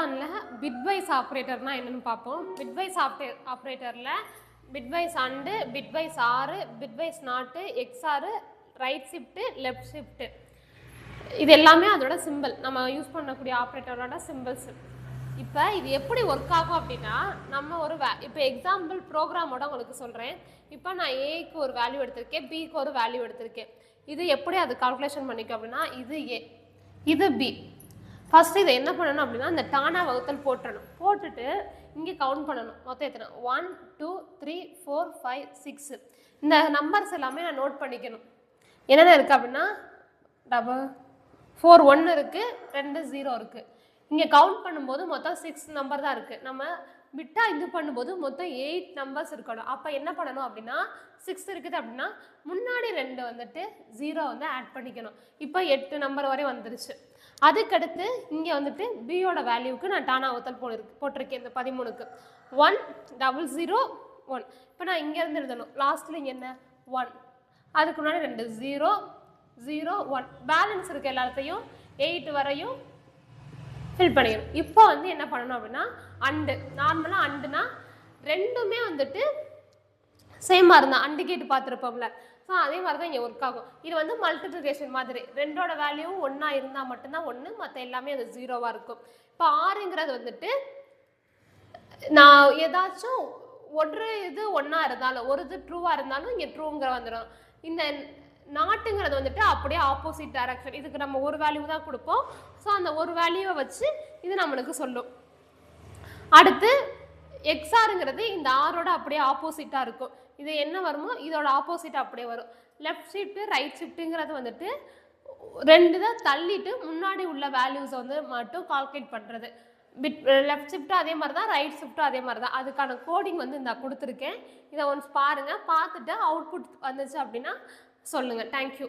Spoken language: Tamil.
பைத்தானில் பிட்வைஸ் ஆப்ரேட்டர்னால் என்னென்னு பார்ப்போம். பிட்வைஸ் ஆப்ரேட்டரில் bitwise and, bitwise or, bitwise not, XOR, right shift, left shift, இது எல்லாமே அதோட சிம்பிள். நம்ம யூஸ் பண்ணக்கூடிய ஆப்ரேட்டரோட சிம்பிள்ஸ். இப்போ இது எப்படி ஒர்க் ஆகும் அப்படின்னா, நம்ம ஒரு இப்போ எக்ஸாம்பிள் ப்ரோக்ராமோட உங்களுக்கு சொல்கிறேன். இப்போ நான் ஏக்கு ஒரு வேல்யூ எடுத்திருக்கேன், பிக்கு ஒரு வேல்யூ எடுத்திருக்கேன். இது எப்படி அது கால்குலேஷன் பண்ணிக்கும் அப்படின்னா, இது ஏ, இது பி. ஃபஸ்ட்டு இதை என்ன பண்ணணும் அப்படின்னா, இந்த டானா வகுத்தல் போட்டுறணும். போட்டுட்டு இங்கே கவுண்ட் பண்ணணும். மொத்தம் எத்தனை? 1 2 3 4 5 6. இந்த நம்பர்ஸ் எல்லாமே நான் நோட் பண்ணிக்கணும். என்னென்ன இருக்குது அப்படின்னா, 4 1 இருக்குது, 2 0 இருக்குது. இங்கே கவுண்ட் பண்ணும்போது மொத்தம் 6 நம்பர் தான் இருக்குது. நம்ம விட்டால் இது பண்ணும்போது மொத்தம் 8 நம்பர்ஸ் இருக்கணும். அப்போ என்ன பண்ணணும் அப்படின்னா, 6 இருக்குது அப்படின்னா முன்னாடி 2 வந்துட்டு 0 வந்து ஆட் பண்ணிக்கணும். இப்போ 8 நம்பர் வரை வந்துருச்சு. அதுக்கடுத்து இங்கே வந்துட்டு பியோட வேல்யூவுக்கு நான் டானா வகுத்தல் போட்டிருக்கேன். இந்த 13க்கு 1 0 0 1. இப்போ நான் இங்கேருந்து எழுதணும். லாஸ்ட்டில் இங்கே என்ன 1, அதுக்கு முன்னாடி 2 0 0 1. பேலன்ஸ் இருக்க எல்லாத்தையும் 8 வரையும் ஃபில் பண்ணிக்கணும். இப்போ வந்து என்ன பண்ணணும் அப்படின்னா, அண்டு. நார்மலாக அண்டுனா ரெண்டுமே வந்துட்டு சேமாக இருந்தால் அண்டு கேட்டு பார்த்துருப்போம்ல, ஸோ அதே மாதிரி தான் இங்கே ஒர்க் ஆகும். இது வந்து மல்டிப்ளிகேஷன் மாதிரி. 2ஓட வேல்யூவும் 1 இருந்தால் மட்டும்தான் 1, மற்ற எல்லாமே அது 0வாக இருக்கும். இப்போ 6ங்கிறது வந்துட்டு நான் ஏதாச்சும் ஒரு இது 1ஆ இருந்தாலும், ஒரு இது ட்ரூவாக இருந்தாலும் இங்கே ட்ரூங்கிற வந்துடும். இந்த நாட்டுங்கிறது வந்துட்டு அப்படியே ஆப்போசிட் டைரக்ஷன். இதுக்கு நம்ம ஒரு வேல்யூ தான் கொடுப்போம். ஸோ அந்த ஒரு வேல்யூவை வச்சு இது நம்மளுக்கு சொல்லும். அடுத்து எக்ஸ்ஆருங்கிறது இந்த ஆரோட அப்படியே ஆப்போசிட்டாக இருக்கும். இது என்ன வருமோ இதோட ஆப்போசிட்டாக அப்படியே வரும். லெஃப்ட் ஷிஃப்ட்டு, ரைட் ஷிஃப்ட்டுங்கிறது வந்துட்டு 2 தான் தள்ளிட்டு முன்னாடி உள்ள வேல்யூஸை வந்து மட்டும் கால்குலேட் பண்ணுறது. லெஃப்ட் ஷிஃப்ட்டும் அதே மாதிரி தான், ரைட் ஷிஃப்ட்டும் அதே மாதிரி தான். அதுக்கான கோடிங் வந்து நான் கொடுத்துருக்கேன். இதை ஒன்ஸ் பாருங்கள். பார்த்துட்டு அவுட்புட் வந்துச்சு அப்படின்னா சொல்லுங்கள். தேங்க்யூ.